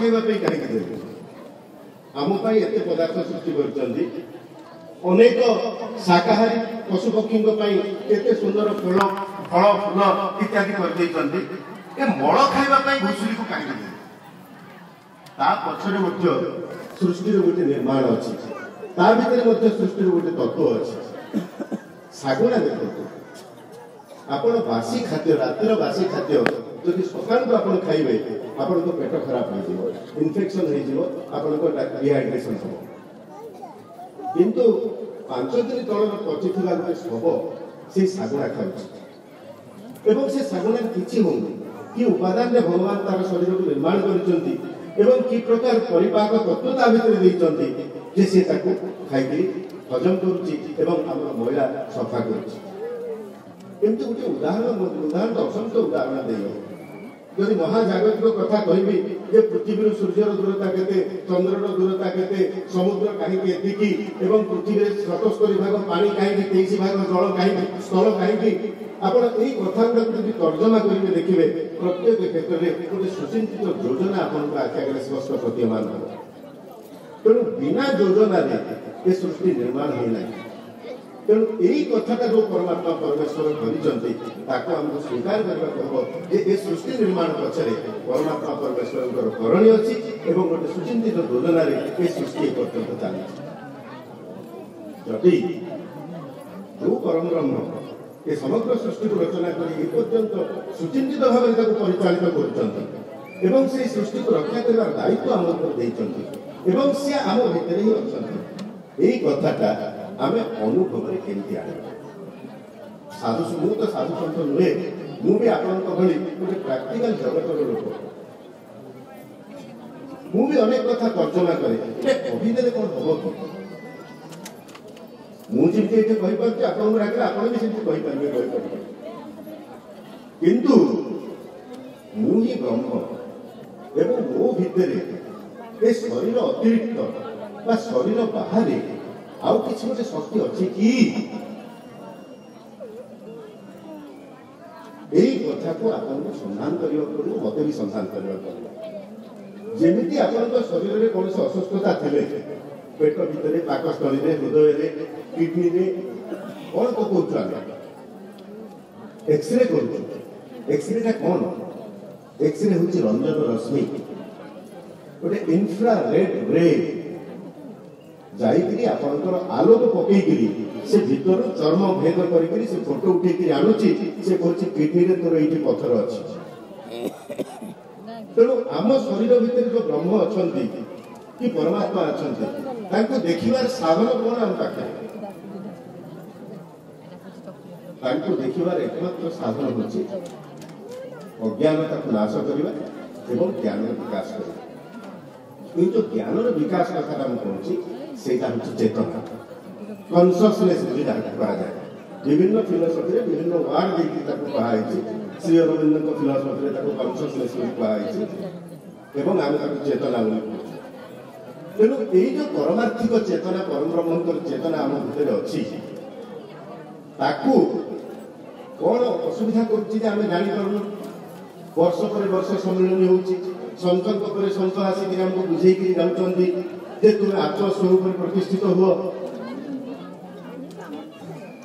खाइबा कहीं देवे आम एत पदार्थ सृष्टि करछंदी अनेक शाकाहारी पशु पक्षी एत सुंदर फल फल फूल इत्यादि कर मल खाइबा घुषुरी को कहीं देवे ता पछरे सृष्टि गोटे निर्माण अच्छी ता भीतर सृष्टि गोटे तत्व अच्छी शागुना देखो आपण बासी खाद्य रातिर बासी खाद्य जदि सकाल को आपण खाइबे आपण को पेट खराब हो जिवो इन्फेक्शन हो जिवो आपण को डिहाइड्रेशन हो किंतु 5 दिन तळर पचिथिबा गोटे सब से शागुना खाउछि एवं से शागुना किछि होउनी कि उपादान रे भगवान तार शरीर को निर्माण करिसंती एवं कि प्रकार परिपाक तत्व ता भीतर देइसंती जे से ताको खाइके हजम करुछि एवं हमर महिला सफा करुछि किंतु गोटे उदाहरण असंख्य उदाहरण देय यदि महाजागतिक कथा कहबी जे पृथ्वी सूर्यर दूरता केते चंद्रर दूरता केते समुद्र कहीं एतिकी एवं पृथ्वी 77 भाग पानी कहीं 23 भाग जल कहीं स्थल कहीं आपण एई कथा गुडा यदि तर्जमा करिवे देखिबे प्रत्येक क्षेत्र में गोटे सुचिंतित योजना आपन आख्या स्पष्ट प्रतीयमान हो तेणु बिना योजना ये सृष्टि निर्माण हो ना तेणु यही कथाटा जो परमात्मा परमेश्वर करमको स्वीकार करने हम ये सृष्टि निर्माण पछरे परमात्मा परमेश्वर करणी अच्छी एवं गोटे सुचिंतित योजन ये सृष्टि पर्यंत चली जदि जो परम ब्रह्म ये समग्र सृष्टि को रचना कर सुचिंतित भाव में परिचालित कर सृष्टि को रक्षा कर दायित्व आम एवं सी आम भितर ही अच्छा यही कथाटा आम अनुभव केमती आने साधु मु तो साधु सन्त नुहे मुझे आपण भली गोटे प्राक्टिकल जगतर लोक मुझे अनेक कथा तर्जमा करे कहीदे कौन हम कि मुझे कहीपर आपको डाके आप भी किंतु मुझे ब्रह्म एवं मो भितर ए शरीर अतिरिक्त बा शरीर बाहर आउ किसी गोटे शक्ति अच्छी कि यही कथा को आपको संधान करने पड़ो मत भी संधान करने पड़ो जमी आप शरीर में कौन असुस्थता थे पेट भितर पाकस्थली हृदय किडनी कौन पकाऊ एक्सरे कर एक्सरे कौन एक्सरे हूँ रंजन रश्मि गोटे इन्फ्रारेड रे जाइकरी आपनकर आलोक पकईकरी से भीतर चर्म भेद करी से फोटो उठेकरी आणुची से कहछि किडनी रे तोर एठी पत्थर अछि तेणु आम शरीर भितर जो ब्रह्म अछंती कि परमात्मा अछंती तांको देखिबार साधन कोन हम पाखे तांको देखिबार एकमात्र साधन होछि अज्ञानता को नाश करवा एवं ज्ञान विकास करवा ये जो ज्ञान विकास कथा हम कहछि सेटा हूँ चेतना कनसियसनेस जाए विभिन्न फिलोसफी विभिन्न वार्ड देखिए श्री अरविंद फिलोसफी कनसियसनेस कहुई आम चेतना तेणु यही जो परमार्थिक चेतना परम ब्रह्म चेतना आम भितर अच्छी कौन असुविधा करें वर्ष पर वर्ष सम्मिलन होंथ संत आसिक आमको बुझेक जाऊँगी तुम्हें आत्मस्वरूप प्रतिष्ठित हुआ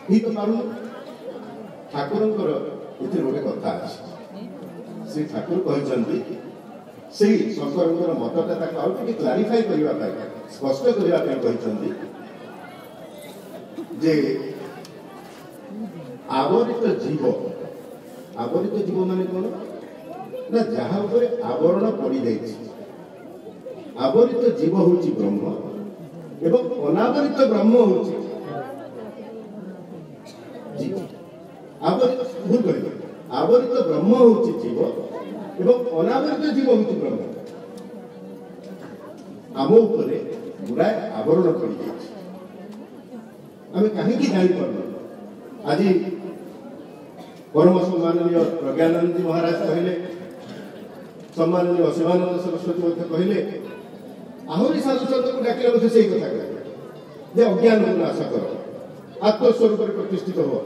तो पार ठाकुर गोटे कथा श्री ठाकुर कहते शंकर मतटा क्लारिफाई करने स्पष्ट करने जे आवरित जीव माने कौन ना जहाँ आवरण पड़ जाए आवरित जीव हूँ ब्रह्म एवं अनावरित ब्रह्म हूँ जीव आवरित ब्रह्म हूँ जीव एवं अनावरित जीव हूँ ब्रह्म आम उपरे गुड़ाए आवरण पड़ जाए आम कहीं जापर आज परम सम्माननीय प्रज्ञानंद जी महाराज कहले सम्माननीय शिवानंद सरस्वती कहले आहरी साधु संत को डाकिले मुझे से कथा कहले अज्ञान को नाश कर आत्मस्वरूप प्रतिष्ठित हो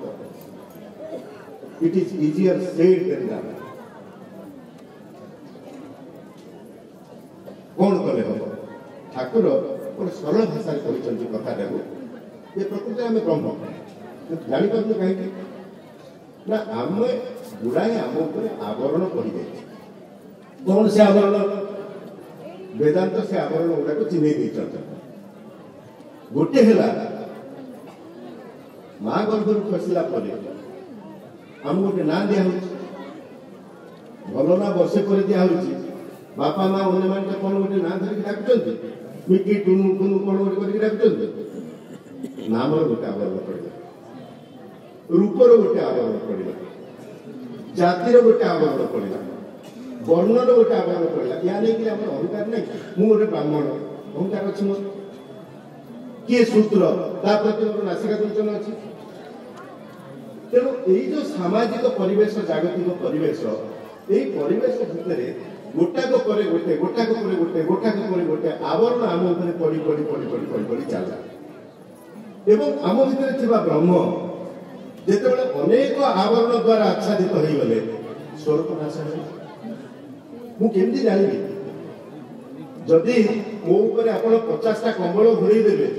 it is easier said than that कौन कले हम ठाकुर गोटे सरल भाषा कहते कथाटा ये प्रकृति आम ब्रह्म जापार कहीं ना आम गुड़ाए आम आवरण पड़ जाए कौन से आवरण वेदांत से आवरण गुड़ाक चिन्ह गोटे है माँ गर्भर खसला आम गोटे ना दिया भल ना वर्षे पर दिया बापा माँ अन्य मान कौन गोटे ना धरिक डाकुंट मिकी टुनु कुनु कौन गोटे डाकुंट नाम गोटे आवरण पड़ा रूपर गोटे आवरण पड़ा जातिर गोटे आवरण पड़ा वर्णर गोटे आवरण पड़ा या नहीं कि अहंकार नहीं मुझे ब्राह्मण अहंकार अच्छी मोर किए सूत्र ता प्रति मोर नासिका कुंचन अच्छी तेणु यही जो सामाजिक परिवेश जागतिक परिवेश यही परिवेश भितर गोटाक पर गोटे गोटाक पर गोटे गोटाक पर गोटे आवरण आम उपरे पड़ी पड़ी पड़ी पड़ी पड़ी पड़ी चला एवं आम भितर थिबा ब्रह्म जेतेबेले अनेक आवरण द्वारा आच्छादित हो गले स्वरूप नाश मु केमती जानिबी जदि मो ऊपर आपण 50टा कंबल घोड़े देबे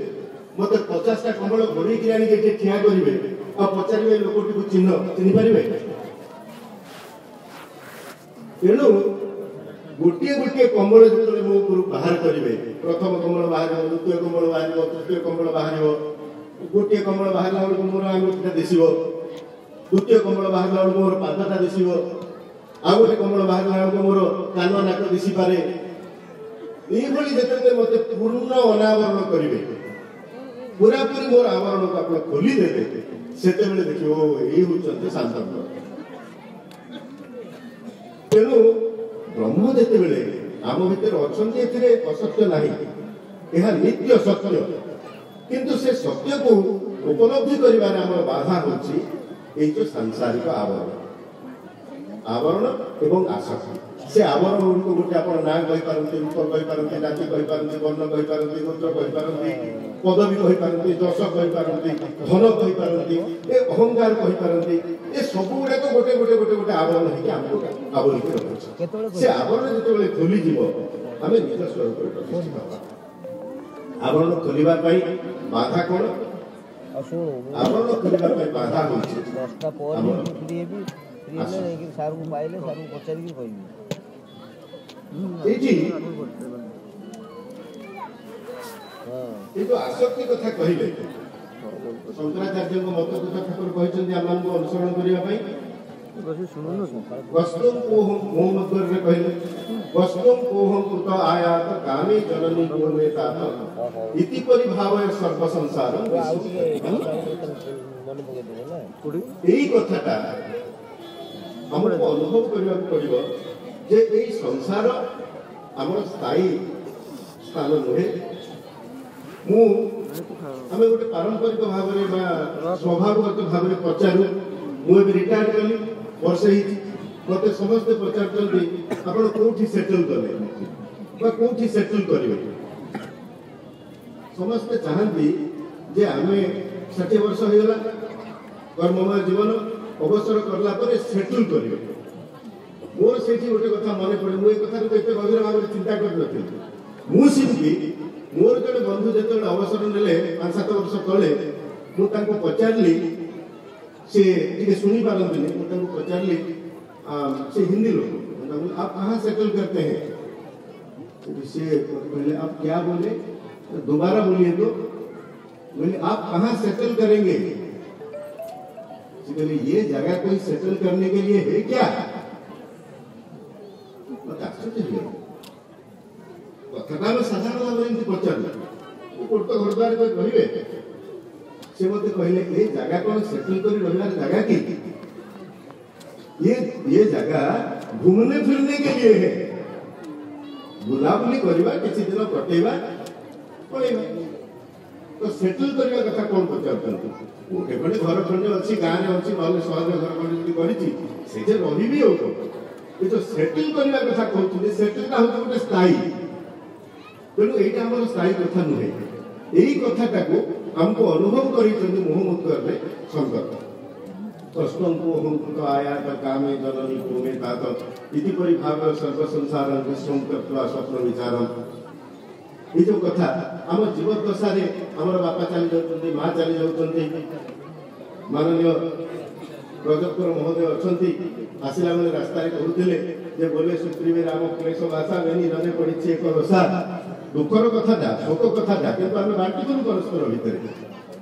मते 50टा कंबल घोड़े कि आनी के ठिया करिवे आ पचारिवे लोकटी को चिन्ह पारिबे तेणु गोटे गोटे कंबल जो मो ऊपर बाहर करेंगे प्रथम कंबल बाहर द्वितीय कंबल बाहर तृतीय कंबल बाहर गोटे कंबल बाहर मोर आंगुठीटा दिशो द्वितीय कंबल बाहर मोर पादटा दिशो आ गोटे कंबल बाहर मोर कान नाक दिशी पारे ये मत पूर्ण अनावरण करेंगे पूरापूरी मोर आवरण को आप खोलीदेवे से देखिए ये हूँ शांत तेणु ब्रह्म जिते बेले आम भीतर अच्छे असत्य ना यह नित्य सत्य किंतु से सत्य को उपलब्धि कर बाधा हो सांसारिक आवरण एवं आसक्ति से आवरण गुड़ गोटे आप ना कहींपारती रूप कहींपारती जाति कहींपारती वर्ण कहींपारती गोत्र कहींपारती पदवी कहींपारती जश कहींपारती धन कहींपारती ए अहंकार कहींपारती ए सब गुड़ाक गोटे गोटे गोटे गोटे आवरण होमको आवरित रखुचे से आवरण जो खोली आम निज स्वरूप आवरण खोलवा बाधा कौन आवरण खोलवा बाधा जो आसक्ति कथा कहले शंकराचार्य मत कथा ठाकुर कहते आम अनुसरण करने वस्तुम कोहम कहले वस्तुम कोहम कृत आयात कामे जननी गुणमेतात इति परिभावय सर्व संसार यही कथाटा हमको अनुभव करने पड़ो जे यही संसार आम स्थायी स्थान नुहे आम गोटे पारंपरिक भाव में स्वभावगत भाव में पचारू मुझे रिटायर्ड कली वर्षे मत समस्ते पचार आप कौटी सेटल कले कौटी सेटल करेंगे समस्ते चाहती जे आम 60 वर्ष हो गला कर्ममय जीवन अवसर करला पर सेटल करेंगे मोर से गोटे कथा मन पड़े मुझे कथा गभीर भाव में चिंता कर मुझे मोर जड़े बंधु जो अवसर ने 5-7 वर्ष तले मुझे पचारि सी शुणी पारती मुझे पचारि से हिंदी लोग आप कहाँ सेटल करते हैं से बोले आप क्या बोले दोबारा बोलिए तो बोले आप कहाँ सेटल करेंगे बोले ये जगह कोई सेटल करने के लिए है क्या कथा साधारण भाव में पचार तो घर द्वार कहे से मत कहले ये जगह कौन सेटल कर रहा जगह की ये जगह घूमने फिरने के लिए है बुलाबुली करवा किसी दिन कटेवा पड़ेगा तो सेटल करने कथा कौन पचार घर खंडे अच्छी गाँव में अच्छी ना सहर घर खंडे से रही हो ये जो सेटल करने कथा कहते सेटलटा हूँ गोटे स्थायी तेणु यहाँ आम स्थायी कथा नुहे यही कथाटा को हमको अनुभव कर मोहमुद्गर शंकर कष्टंकु अहंकृत आयात कामे जननी भूमे तात इतिपरि भाव सर्व संसार विश्वं कृत्वा स्वप्न विचारम। ये जो कथा आम जीवन दशा आमर बापा चली जाऊँ माँ चली जाऊँ माननीय प्रजक्तर महोदय अच्छा आसला बेले रास्ता कहते जे बोले सुप्रीमे राम क्लेश भाषा बेनी रने पड़ी एक रसा दुखर कथा शोक कथा कि आम बांटी करूँ परस्पर भितर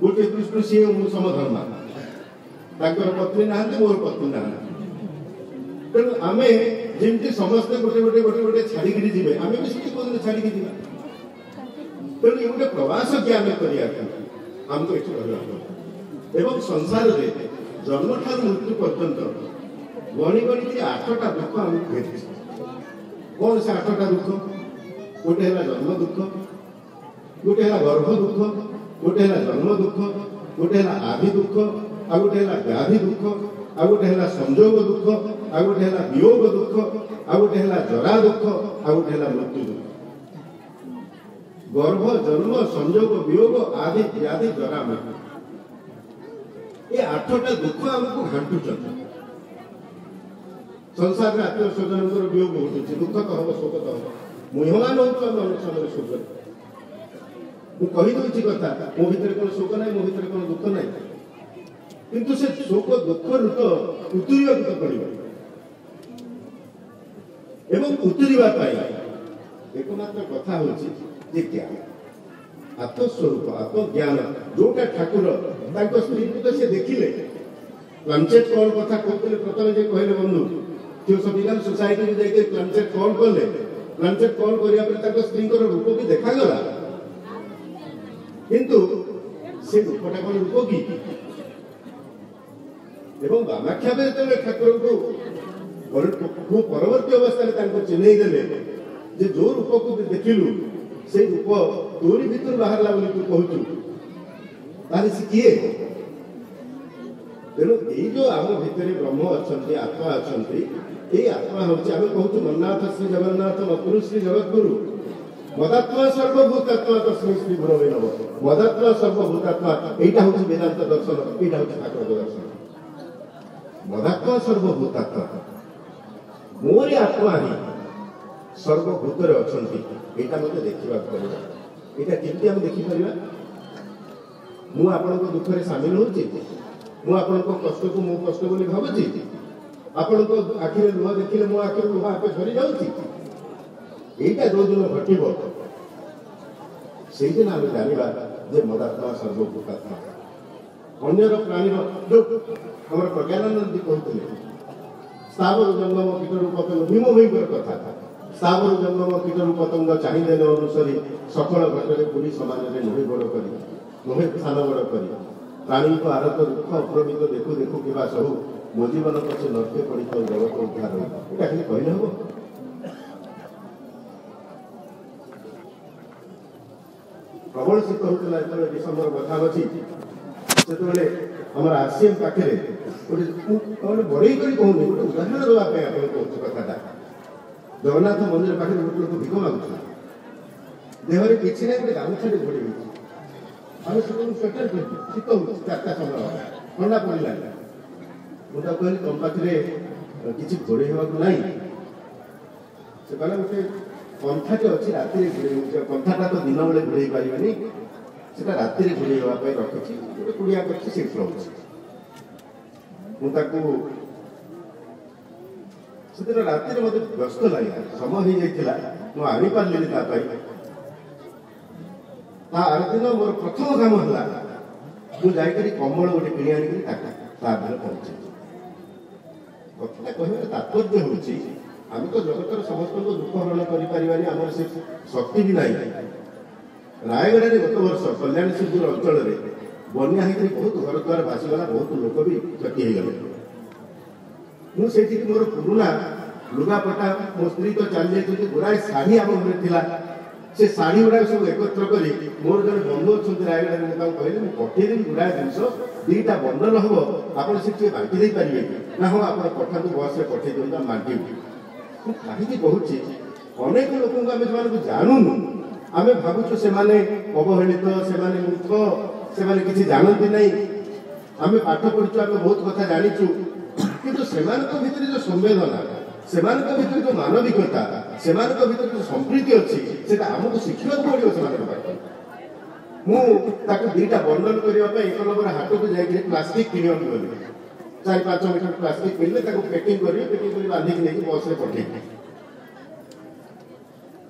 गोटे दृष्टि सी मु समधर्मा पत्नी ना मोर पत्नी ना तेणु आम जमी समस्ते गोटे गोटे गोटे गोटे छाड़ी जी आम भी सीट कौन छाड़ी जा तेणु ये गोटे प्रवास कि आम करमको ये एवं संसार में जन्म ठार मृत्यु पर्यंत गणी गणी 8टा दुख आमको भेटी कौन से 8टा दुख गोटे है जन्म दुख गोटे है गर्भ दुख गोटे है जन्म दुख गोटे है आदि दुख आ गोटे है व्याधि दुख आ गोटे है संजोग दुख आ गोटे है वियोग दुख आ गोटे है जरा दुख आ गोटे है मृत्यु दुख गर्भ जन्म संजोग वियोग आदि व्याधि जरा मृत्यु ये 8टा दुख आमको घाटुचन संसार में आत्मीय स्वजन वियोग हो दुख तो हम शोक तो हम मुहमान हो समय शोक मुझे कथा मो भर कौन शोक ना मो भर कौन दुख ना किंतु से शोक दुख रूप उतरवा तो पड़े एवं उतरवा एकमात्र कथा हूँ ज्ञान आत्मस्वरूप आत्मज्ञान जोटा ठाकुर स्त्री को तो से देखिले प्लानचेट कॉल कथा कहते प्रथम जे कहले बंधु थियोसॉफिकल सोसाइटी में जाके प्लानचेट कॉल कले प्लानचेट कॉल करिया स्त्री रूप भी देखागला किंतु से रूपटा कौन रूप कि एवं बामाख्या ठाकुर को परवर्ती अवस्था चिन्हई देले जे जो रूप को देखिलु से रूप तोरी भीतर बाहर बोली तू कहूँ से किए तेणु ये जो आम भितर ब्रह्म अच्छा आत्मा अच्छा ये आत्मा हूँ आम कहूँ मन्नाथ श्री जगन्नाथ मकुरु श्री जगतगुरु मदात्मा सर्वभूतात्मा तस्मै श्री गुरवे नमः मदात्मा सर्वभूतात्मा यहाँ हूँ वेदांत दर्शन यहाँ हूँ ठाकुर दर्शन मदात्मा सर्वभूतात्मा मोरी आत्मा ही सर्वभूत अच्छा यहाँ मत देखा पड़ा यहाँ केमती आम देखिपर मुझे दुखे सामिल हो कष्ट को मो कष्ट बोली भावुची आपण आखिरे लुह देखिले मो आखिर लुह आपे झरी जाऊँगी यहीटा जो दिन घटब से दिन आम जाना जे मदात्मा सर्वभूतात्मा अन्यर प्राणीर जो आम प्रज्ञानंद कहते स्थावर जंगम कीट रूपतंग भीम भयंकर कथा स्थावर जंगम कीट रूपतंग चाहिए अनुसारी सकल घटरे पूरी समाज में नुहे बड़ कर नुहे स्थान बड़ कर प्राणी को आरत दुख अप्रमित देखु देखु क्या सहु मो जीवन पछे नर्के पड़ी तो जगत उद्धार हो खाली कहले हम प्रबल शीत होता जो डिसेम्बर मखामखी से आम आरसीएम पाखे गोटे बड़े कर कहूनी गोटे उदाहरण देवाई आप कहूँ कथा जगन्नाथ मंदिर पाखे गोटे लोक भिक मागुला देहरे किसी ना गोटे गामुछाटे घोड़े आम स्वेटर शीत हो 4टा समय ठंडा पड़ा मुझे कहली तुम पाखे किसी घोड़े होगा ना से कहला गोटे पंथाटे अच्छी राति घोड़े पंथाटा तो दिन बेले घोड़े पारे से राति घोड़े हाँपाई रखी गोटे कुड़िया कर रोचे मुझे राति मत व्यस्त लगे समय हो जाता मुझे आनी पार्ली आर दिन मोर प्रथम काम है मुझे कमल गोटे कि आनी पहुंचे कथा कहने तात्पर्य हूँ आम तो जगतर समस्त दुख हरण करें आम से शक्ति भी ना रायगढ़ में गत वर्ष कल्याण सिंहपुर अंचल बन्या हो बहुत घर द्वार भासीगला बहुत लोक भी क्षति हो गले मुझे मोर पुराना लुगापटा मो स्त्री तो चली जाती गुड़ाए शाढ़ी आम घर था से शाढ़ी गुड़ा सब एकत्र कर मोर जन बंधु अच्छा रायगढ़ में कहली मुझे पठेदेवी गुड़ाए जिनस 2टा बंडल हम आप बांटी दे पारे ना हाँ आप पठातु बस में पठे दिखाँ बांटू कहीं कहूँ अनेक लोक आम जो जानूनु आम भावुँ से अवहेलित से मूर्ख से किसी जानती ना आम पाठ पढ़ी आम बहुत कथा जाचु किंतु सेमानक भितर जो संवेदना सेमानक भितर जो मानविकता सेमानक भितर जो संप्रीति अच्छी सेटा आमको शिखा पड़ो से मुझे दुईटा वर्णन करने एक नंबर हाट को जाकर प्लास्टिक किणक गली 4-5 मीटर प्लास्टिक मिलने पैकिंग कर बांधिक नहीं बस में पठे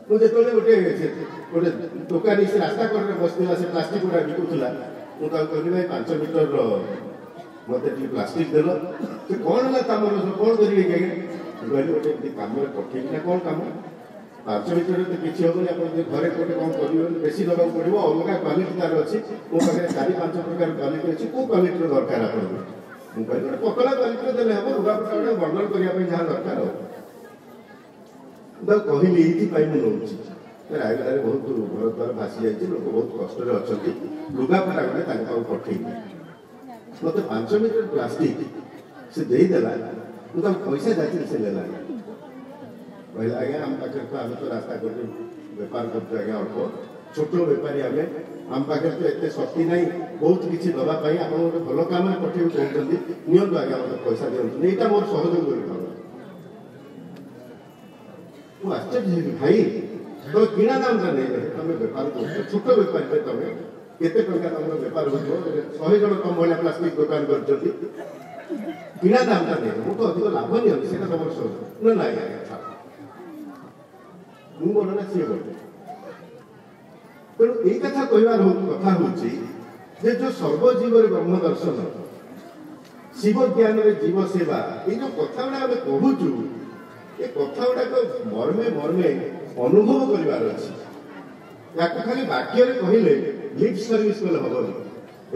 मुझे गोटे गोटे दुकानी से रास्ता कड़े बसला से प्लास्टिक गुड़ा बिकुला मुझे कहली भाई 5 मीटर मत प्लास्टिक देल से कौन है कम कौन करेंगे कहली गोटे कम पठेना कौन कम 5 मीटर तो किसी हेनी आप घरे गोटे कौन कर बेसी दबा पड़ो अलग क्वालिटी तार अच्छी मो पाखे 4-5 प्रकार क्वालिटी अच्छी कौ क्वालिटी दरकार आपको मुझे गोटे पतला क्वालिटी देने हम लुगापटा गोटे वर्णन करने जहाँ दरकार कहली ये मुझे रायगड़ा बहुत घर द्वार भासी जाइए लोक बहुत कष्ट अच्छा लुगापटा गोटे पठे मत 5 मीटर प्लास्टिक से देदेला मुझे पैसा जाती से लेला कहला आज्ञा आम पाखे तो आम तो रास्ता कर बेपार कर आज्ञा अल्प छोट बेपारी आम आम पाखे तो एत शक्ति ना बहुत किसी दवाई आप गोटे भल कम पठे कहते नियंतु आज्ञा मतलब पैसा दिखाँ यहाँ मोर सहयोग कर आश्चर्य भाई तो किणा दाम का नहीं तुम बेपार कर छोट बेपारी तुम केते टंका तुम बेपार हो 100 जन तुम भाया प्लास्टिक दुकान कर किणा दाम का नहीं मुझे अधिक लाभ नहीं से तुम सहयोग ना मुझे बोलना सी बोले तेणु यही कथा कहवार कथा हूँ जो सर्वजीव ब्रह्म दर्शन शिव ज्ञान जीव सेवा ये जो कथा गुड़ा आम कहूचु ये कथा गुड़ाक मर्मे मर्मे अनुभव करार अच्छी या खाली वाक्य कहले लिप सर्विस कले हेनी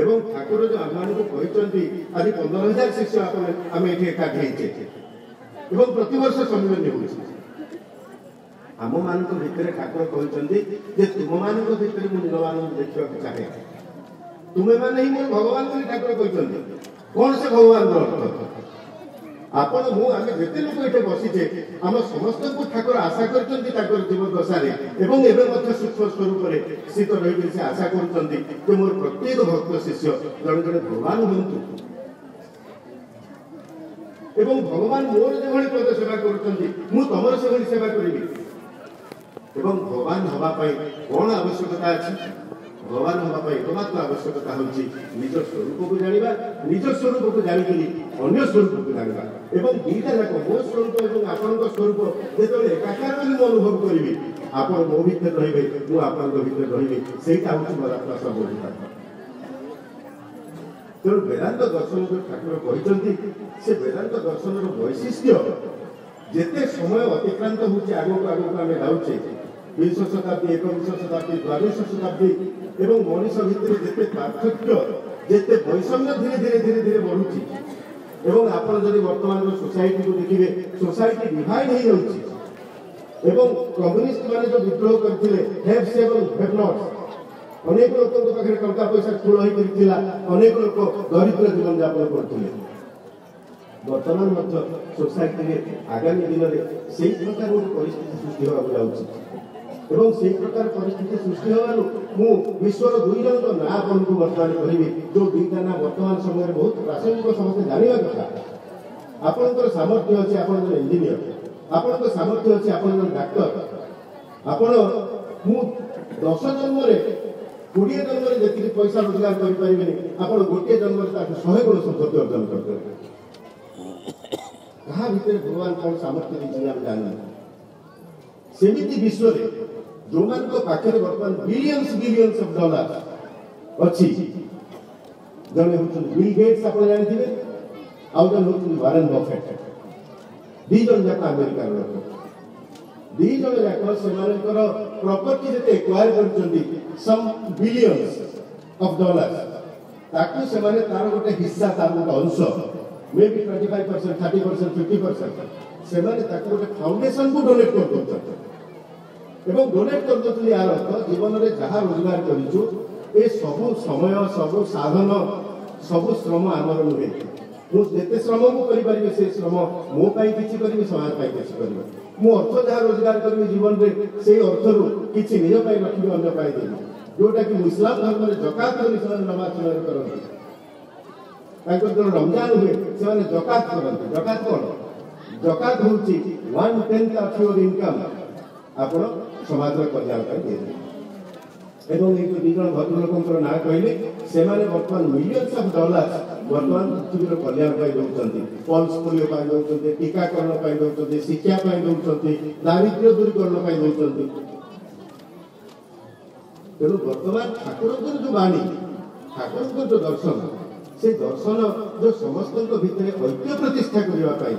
एवं ठाकुर जो आम मान कहते आज 15,000 शिष्य आम ये एकाठी होते प्रतिवर्ष सम्मेलन हो आम मान भितर ठाकुर कहते तुम मान भितर मुझे नीलवान देखा चाहे तुम्हें मैंने ही मुझे भगवान को ठाकुर कहते कौन से भगवान अर्थ आपण मुझे जिते लोग ये बसीचे आम समस्त को ठाकुर आशा कर जीव दशारे सूक्ष्म स्वरूप शीत रही से आशा कर मोर प्रत्येक भक्त शिष्य जड़े जड़े भगवान हूँ भगवान मोर जो पद सेवा कर से सेवा करी भगवान हवाई कौन आवश्यकता अच्छी भगवान हवाई एकमात्र आवश्यकता हूँ निज स्वरूप को जाना निज स्वरूप को जाणिक अन्य स्वरूप को जाना दुईटा जाक मो स्वरूप और आपण स्वरूप जो एकाकार अनुभव करी आप मो भर रे मुझे रही से मोर आत्मा सर्वभूता तेणु वेदांत दर्शन जो ठाकुर कहते से वेदांत दर्शन वैशिष्ट्य जिते समय अतिक्रांत होगा आगक आम जाऊे 20 शताब्दी 21 शताब्दी 22 शताब्दी एवं मनीष भितर जिते पार्थक्य जिते वैषम्य धीरे धीरे धीरे धीरे बढ़ुची एवं आपण जदि वर्तमान सोसाइटी को देखिए सोसाइटी डिवाइड हो जाउची एवं कम्युनिस्ट माने जो विद्रोह करथिले हेव्स एवं हेवनॉट्स अनेक लोक पाखे टंका पैसा ठूल होता अनेक लोक दरिद्र जीवन यापन करथिले वर्तमान सोसाइटी आगामी दिन में से प्रकार गोटे परिस्थिति सृष्टि होगा जाऊँगी एवं से प्रकार परिस्थिति सृष्टि होगारू मु विश्वर 2 जन ना आपको वर्तमान कहि जो 2टा ना वर्तमान समय बहुत प्रासंगिक समस्त जानवा कथा आपंकर सामर्थ्य अच्छे आप इंजीनियर आपंकर सामर्थ्य अच्छे आप डाक्टर आपण मु 10 जन्म 20 जन्म जी पैसा रोजगार करें आप गोटे जन्म 100 गुण संपत्ति अर्जन करते कहा भितर भगवान कौन सामर्थ्य दीजिए आप जाना सेमिति विश्व जो मान पाखे बर्तमान बिलियंस ऑफ डॉलर अच्छी जड़े हूँ बिल गेट्स आप जानते आउ जन हूँ वारेन बफेट 2 जन जाक अमेरिकार लोक 2 जन जाक से प्रॉपर्टी जिते एक्वायर कर सम बिलियंस ऑफ डॉलर ताकू से तार गोटे हिस्सा तार गोटे अंश मे बी 25%, 30%, 50% से गोटे फाउंडेशन को डोनेट कर डोनेट कर यार अर्थ जीवन में जहाँ रोजगार करूँ ये सबू समय सबू साधन सबू श्रम आमर नुहे मुझे श्रम को करें से श्रम मो कि करी समाज कि करी मु अर्थ जहाँ रोजगार करी जीवन में से अर्थ रू कि निज रखी अन्न देवी जोटा कि इस्लाम धर्म में जकात नमाज करते रमजान हुए से जकात करते जकात कौन जकात हूँ 1/10 ऑफ योर इनकम आप समाज कल्याण दिए एवं ये जो दुजन भद्रलोक ना कहले से बर्तमान मिलियंस ऑफ डॉलर्स बर्तमान पृथ्वीर कल्याण दौरान पल्स पोलियो दौरान टीकाकरण दौरान शिक्षा दौरान दारिद्र्य दूरीकरण दौरान तेणु बर्तमान ठाकुर जो बाणी ठाकुर जो दर्शन से दर्शन जो समस्त भितर ऐक्य प्रतिष्ठा करने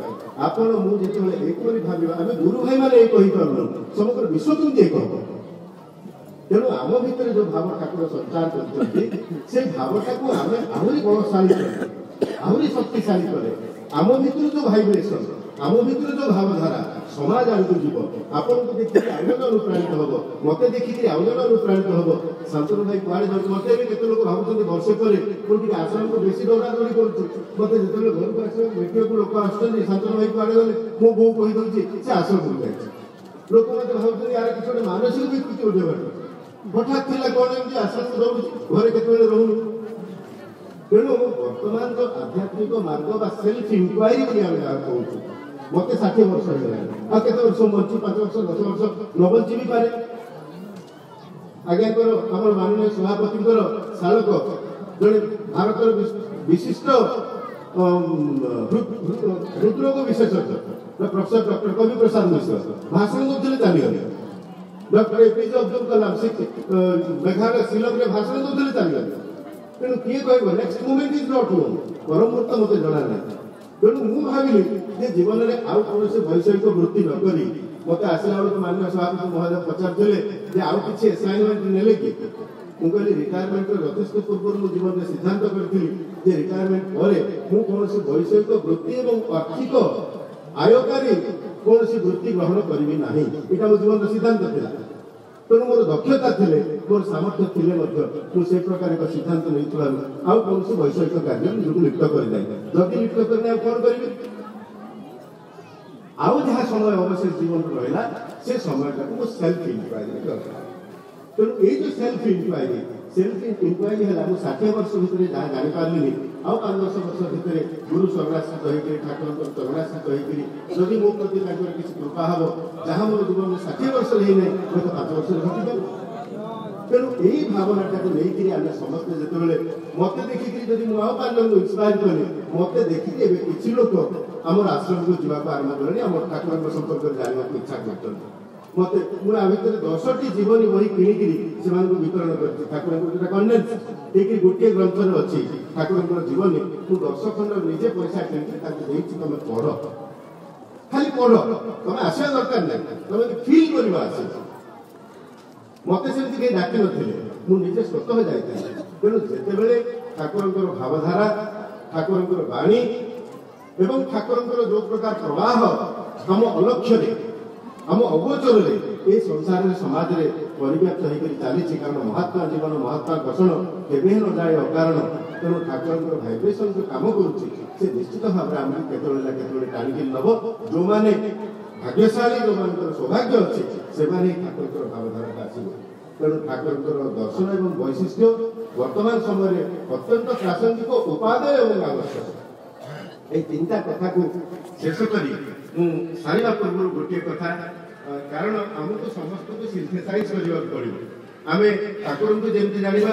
आपण मुझे एक भाव आम गुरु भाई मैंने कहीपरू समग्र विश्व केमती एक हम तेणु आम भितर जो भाव ठाकुर संचार कर भावटा को आम आहरी बलशाली आहरी शक्तिशाली करे आम भितर जो भाइब्रेसन आम भितर जो भावधारा समाज आगे जीव आपन को देखिए आउ जन अनुप्राणित हम मत देखिए आउ जन अनुप्राणित हम शांतनु भाई कुआड़े जाऊँ मत भी केत लोक भावुँ वर्षे पर मुझे आश्रम को बेसी दौड़ा दौड़ी करुँ मत जो घर को आस देखा लोक आसुँच शांतनु भाई कुआड़े गले मो बो कहीदे से आश्रम को जाए लोक मत भावुँ यार किसी गोटे मानसिक विकृति उठे हठात थी कौन एमती आश्रम को दौड़ घरे के रोनु तेणु बर्तमान जो आध्यात्मिक मार्ग सेल्फ इनक्वारी कहूँ मत 60 वर्ष हो के वर्ष बंची 5 वर्ष 10 वर्ष न बंची भी पारे आज्ञा आम माननीय सभापति शालक जड़े भारत विशिष्ट हृदरोग विशेषज्ञ प्रोफेसर डॉक्टर कवि प्रसाद मिश्र भाषण दूसरे चलीगले डॉक्टर एपीजे अब्दुल कलाम मेघालय शिलंग में भाषण दूसरे चलीगले तेणु किए कह next moment is not know परम मुहूर्त मत जना ना तेणु मुझे भाविली जे जीवन में आउ कौन वैषयिक वृत्ति नक मत आसला बेलू माननीय सभापति महोदय पचारे आउ कि असाइनमेंट नेले कि मुझे रिटायरमेंट यथेष पूर्व मुझे जीवन में सिद्धांत करी रिटायरमेंट पर मुझे वैषयिक वृत्ति और आर्थिक आयकारी कौन वृत्ति ग्रहण करी ना यहाँ मो जीवन सिद्धांत था तेणु मोर दक्षता थे मोर सामर्थ्य थे मुझे प्रकार एक सिद्धांत नहीं आउ कौन वैषयिक कार्य निजक लिप्त करना जदि लिप्त करना कौन करेंगे आउ जहाँ समय अवशेष जीवन रहा से समय सेल्फ इनक्वारी दरकार तेणु ये जो सेल्फ इनक्वारी है 60 वर्ष भितर जहाँ जापारे आउ 5-10 वर्ष भितर गुरु शरणाश्रित होकर ठाकुर शरणाश्रित होकर जदि मो प्रति किसी कृपा हम जहाँ मोर जीवन में 60 वर्ष होना हूँ 5 वर्ष घटी तेणु यही भावनाटा को लेकिन आम समस्ते जो मत देखिकी जब मुझे 5 जन इन्स्पायर कले मत देखिए किसी लोक आम आश्रम को जावाक आरंभ कले आम ठाकुर संपर्क में जानवा इच्छा कर मत मुझे भितर 10टी जीवनी बही किणिकी से वितरण कर ठाकुर जो कंडेन्स ये गोटे ग्रंथ अच्छी ठाकुर जीवनी मुझे 10 खंड निजे पैसा किणी तुम पढ़ खाली पढ़ तुम आसवा दरकार ना तुम फिल करवा आस मत से डाक नीचे स्वतः जाता तेणु जिते ठाकुर भावधारा ठाकुर बाणी एवं ठाकुर जो प्रकार प्रवाह आम अलक्ष्य आम अगोचर ये संसार समाज में परिव्याप्त होकर चली कारण महात्मा जीवन महात्मा कषण केवे न जाए अकारण तेणु ठाकुर भाइब्रेसन जो कम कर निश्चित भाव में आम के टाणिक नब जो मैंने भाग्यशाली जो मान सौभाग्य अच्छे से ठाकुर भावधारा को आसव तेणु ठाकुर दर्शन और वैशिष्ट्य वर्तमान समय अत्यंत प्रासंगिक उपादेय और आवश्यक ये 3टा कथा को शेष करी सारा पूर्व गोटे कथा कारण आमको समस्त को सिंथेसाइज करने पड़ो आम ठाकुर को जमी जाना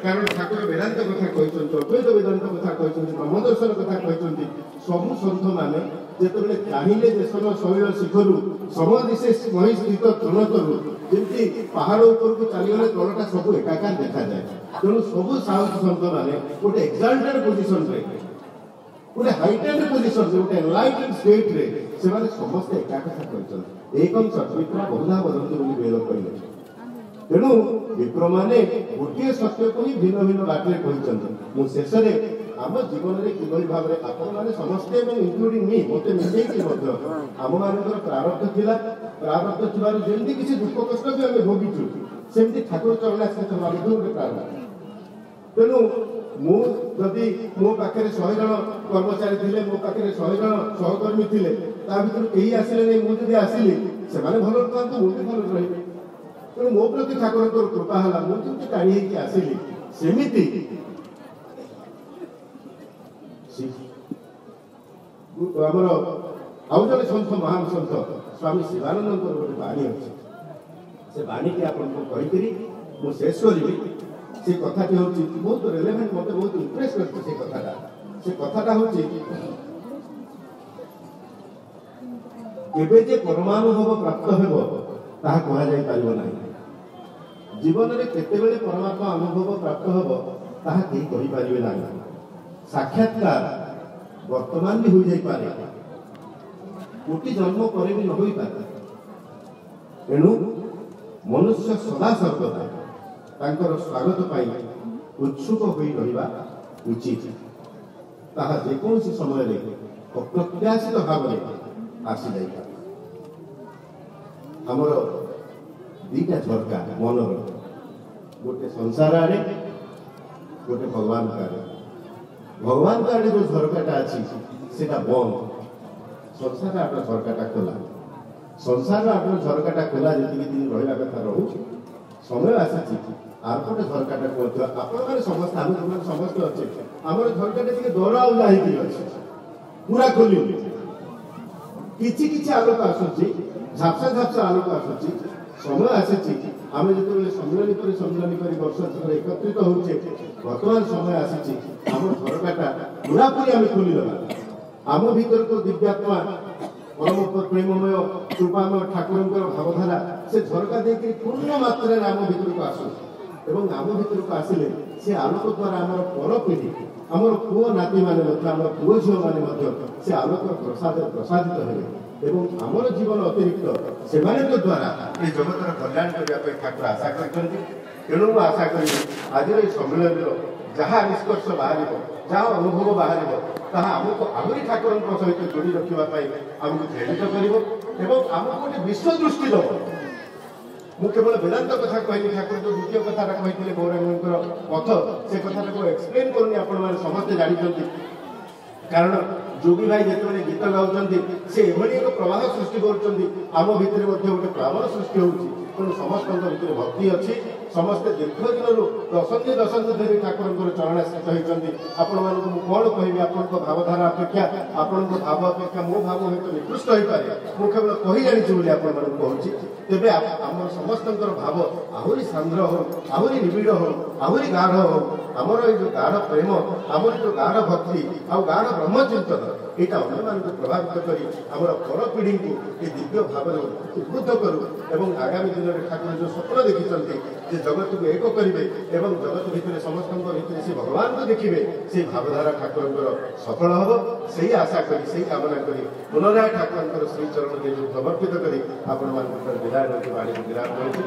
कारण ठाकुर वेदांत कथा कहते अद्वैत वेदांत कथा कहते ब्रह्मदर्शन कथा कहते सबू सन्थ मैंने जिते चाहिए देशर शैल शिखर समदिशे मही स्थित तृणतरु जमी पहाड़ ऊपर को चलीगले तलटा सब एकाकार देखा जाए तेणु सबू साउथ सन्थ मैंने गोटे एक्साल्टेड पोजिशन गोटे हाइटेड पोजिशन गोटे एनलाइटेड स्टेट रे से समस्त एका कथा कहते एकम सत्वित्रा बहुधा वदंती बोली बेल कहले तेणु विप्र मैंने गोटे सत्य को ही भिन्न भिन्न बाटे कहते शेष में आम जीवन में किभली भाव में आपण मैंने समस्ते इनक्लूडिंग मी मत मिसेक आम मान प्रारब्ध थिला प्रारब्ध थिबार जल्दी किसी दुख कष्ट भी आम भोगीचु सेमती ठाकुर चरणाश्रित हवा गोटे प्रारब्ध तेणु मुझे मो पाखे 100 जन कर्मचारी थे मो पाखे 100 जन सहकर्मी थे भर कहीं आसिले नहीं मुझे आसिली से भल था मुझे भल रही तेणु मो प्रति ठाकुर कृपा है मुझे टाणी आसिली सेमती ଅଛି। ଆମର ଆଉ ଜଣେ ସନ୍ଥ ମହାନ ସନ୍ଥ ସ୍ୱାମୀ ଶିବାନନ୍ଦଙ୍କର ଗୋଟେ ବାଣୀ ଅଛି। ସେ ବାଣୀଟି ଆପଣଙ୍କୁ କହିକରି ମୁଁ ଶେଷ କରିବି। ସେ କଥାଟି ହେଉଛି ବହୁତ ରେଲେଭେଣ୍ଟ, ମୋତେ ବହୁତ ଇମ୍ପ୍ରେସ୍ କରିଛି ସେ କଥାଟା। ସେ କଥାଟା ହେଉଛି କେବେ ଯେ ପରମାନୁଭବ ପ୍ରାପ୍ତ ହେବ ତାହା କୁହାଯାଇପାରିବ ନାହିଁ। ଜୀବନରେ କେତେବେଳେ ପରମାତ୍ମା ଅନୁଭବ ପ୍ରାପ୍ତ ହେବ ତାହା କେହି କହିପାରିବେ ନାହିଁ। ସାକ୍ଷାତକାର ବର୍ତ୍ତମାନ ବି ହୋଇଯାଇପାରେ, କୋଟି ଜନ୍ମ ପରେ ବି ନ ହୋଇପାରେ। ଏଣୁ ମନୁଷ୍ୟ ସଦା ସର୍ବଦା ତାଙ୍କର ସ୍ୱାଗତ ପାଇଁ ଉତ୍ସୁକ ହୋଇ ରହିବା ଉଚିତ। ତାହା ଯେକୌଣସି ସମୟରେ ଅପ୍ରତ୍ୟାଶିତ ଭାବରେ ଆସିଯାଇପାରେ। ଆମର ଦୁଇଟା ଝରକା ମନର, ଗୋଟେ ସଂସାର ଆଡ଼େ, ଗୋଟେ ଭଗବାନଙ୍କ ଆଡ଼େ। ଭଗବାନଙ୍କ ଆଡ଼େ ଯେଉଁ ଝରକାଟା ଅଛି ସେଟା ବନ୍ଦ, ସଂସାର ଆଡ଼ର ଝରକାଟା ଖୋଲା। ସଂସାର ଆଡ଼ର ଝରକାଟା ଖୋଲା ଯେତିକି ଦିନ ରହିବା କଥା ରହୁ, ସମୟ ଆସିଛି আর ଗୋଟେ ଝରକାଟା କୁହନ୍ତୁ। ଆପଣମାନେ ସମସ୍ତେ, ଆମେ ଯେଉଁମାନେ ସମସ୍ତେ ଅଛେ, ଆମର ଝରକାଟା ଟିକେ ଦର ଆଉଲା ହେଇକି ଅଛି, ପୁରା ଖୋଲି କିଛି କିଛି ଆଲୋକ ଆସୁଛି, ଝାପ୍ସା ଝାପ୍ସା ଆଲୋକ ଆସୁଛି। ସମୟ ଆସିଛି ଆମେ ଯେତେବେଳେ ସମ୍ମିଳନୀ କରି ବର୍ଷ ଏକତ୍ରିତ ହେଉଛେ, ବର୍ତ୍ତମାନ ସମୟ ଆସିଛି ଆମ ଝରକାଟା ପୁରାପୁରି ଆମେ ଖୋଲିଦେବା। ଆମ ଭିତରକୁ ଦିବ୍ୟାତ୍ମା ପରମ ପ୍ରେମମୟ କୃପାମୟ ଠାକୁରଙ୍କର ଭାବଧାରା ସେ ଝରକା ଦେଇକି ପୂର୍ଣ୍ଣ ମାତ୍ରାରେ ଆମ ଭିତରକୁ ଆସୁଛି। ଏବଂ ଆମ ଭିତରକୁ ଆସିଲେ ସେ ଆଲୋକ ଦ୍ୱାରା ଆମର ପରପିଢ଼ି, ଆମର ପୁଅ ନାତିମାନେ ମଧ୍ୟ, ଆମର ପୁଅ ଝିଅମାନେ ମଧ୍ୟ ସେ ଆଲୋକର ପ୍ରସାଦିତ ହେବେ। ଏବଂ ଆମର ଜୀବନ ଅତିରିକ୍ତ ସେମାନଙ୍କ ଦ୍ୱାରା ଏ ଜଗତର କଲ୍ୟାଣ କରିବା ପାଇଁ ଠାକୁର ଆଶା କରିଛନ୍ତି। ତେଣୁ ମୁଁ ଆଶା କରିବି ଆଜିର ଏହି ସମ୍ମିଳନୀର ଯାହା ନିଷ୍କର୍ଷ ବାହାରିବ, ଯାହା ଅନୁଭବ ବାହାରିବ, ତାହା ଆମକୁ ଆହୁରି ଠାକୁରଙ୍କ ସହିତ ଯୋଡ଼ି ରଖିବା ପାଇଁ ଆମକୁ ପ୍ରେରିତ କରିବ ଏବଂ ଆମକୁ ଗୋଟେ ବିଶ୍ୱ ଦୃଷ୍ଟି ଦେବ। ମୁଁ କେବଳ ବେଦାନ୍ତ କଥା କହିଲି, ଠାକୁର ଯେଉଁ ଦ୍ୱିତୀୟ କଥାଟା କହିଥିଲେ ଗୌରାଙ୍ଗଙ୍କର ପଥ, ସେ କଥାଟାକୁ ଏକ୍ସପ୍ଲେନ୍ କରୁନି, ଆପଣମାନେ ସମସ୍ତେ ଜାଣିଛନ୍ତି। କାରଣ ଯୋଗୀ ଭାଇ ଯେତେବେଳେ ଗୀତ ଗାଉଛନ୍ତି ସେ ଏଭଳି ଏକ ପ୍ରବାହ ସୃଷ୍ଟି କରୁଛନ୍ତି, ଆମ ଭିତରେ ମଧ୍ୟ ଗୋଟେ ପ୍ଲାବନ ସୃଷ୍ଟି ହେଉଛି। ତେଣୁ ସମସ୍ତଙ୍କ ଭିତରେ ଭକ୍ତି ଅଛି। ସମସ୍ତେ ଦୀର୍ଘ ଦିନରୁ ଦଶନ୍ଧି ଧରି ଠାକୁରଙ୍କର ଚରଣାଶ୍ରିତ ହୋଇଛନ୍ତି। ଆପଣମାନଙ୍କୁ ମୁଁ କ'ଣ କହିବି, ଆପଣଙ୍କ ଭାବଧାରା ଅପେକ୍ଷା, ଆପଣଙ୍କ ଭାବ ଅପେକ୍ଷା ମୋ ଭାବ ହୁଏତ ନିକୃଷ୍ଟ ହୋଇପାରେ। ମୁଁ କେବଳ କହି ଜାଣିଛି ବୋଲି ଆପଣମାନଙ୍କୁ କହୁଛି। ତେବେ ଆମର ସମସ୍ତଙ୍କର ଭାବ ଆହୁରି ସାନ୍ଦ୍ର ହଉ, ଆହୁରି ନିବିଡ଼ ହଉ, ଆହୁରି ଗାଢ଼ ହଉ। ଆମର ଏଇ ଯେଉଁ ଗାଢ଼ ପ୍ରେମ, ଆମର ଯେଉଁ ଗାଢ଼ ଭକ୍ତି ଆଉ ଗାଢ଼ ବ୍ରହ୍ମଚିନ୍ତନ, ଏଇଟା ଅନ୍ୟମାନଙ୍କୁ ପ୍ରଭାବିତ କରି ଆମର ପରପିଢ଼ିଙ୍କୁ ଏ ଦିବ୍ୟ ଭାବରେ ଉଦ୍ବୁଦ୍ଧ କରୁ। ଏବଂ ଆଗାମୀ ଦିନରେ ଠାକୁର ଯେଉଁ ସ୍ୱପ୍ନ ଦେଖିଛନ୍ତି ଯେ ଜଗତକୁ ଏକ କରିବେ ଏବଂ ଜଗତ ଭିତରେ ସମସ୍ତଙ୍କ ଭିତରେ ସେ ଭଗବାନଙ୍କୁ ଦେଖିବେ, ସେଇ ଭାବଧାରା ଠାକୁରଙ୍କର ସଫଳ ହେବ, ସେଇ ଆଶା କରି, ସେଇ କାମନା କରି ପୁନରାୟ ଠାକୁରଙ୍କର ଶ୍ରୀଚରଣରେ ସମର୍ପିତ କରି ଆପଣମାନଙ୍କର ବିଦାୟ ନେଉଛି, ବାଣୀକୁ ବିରାମ କରୁଛି।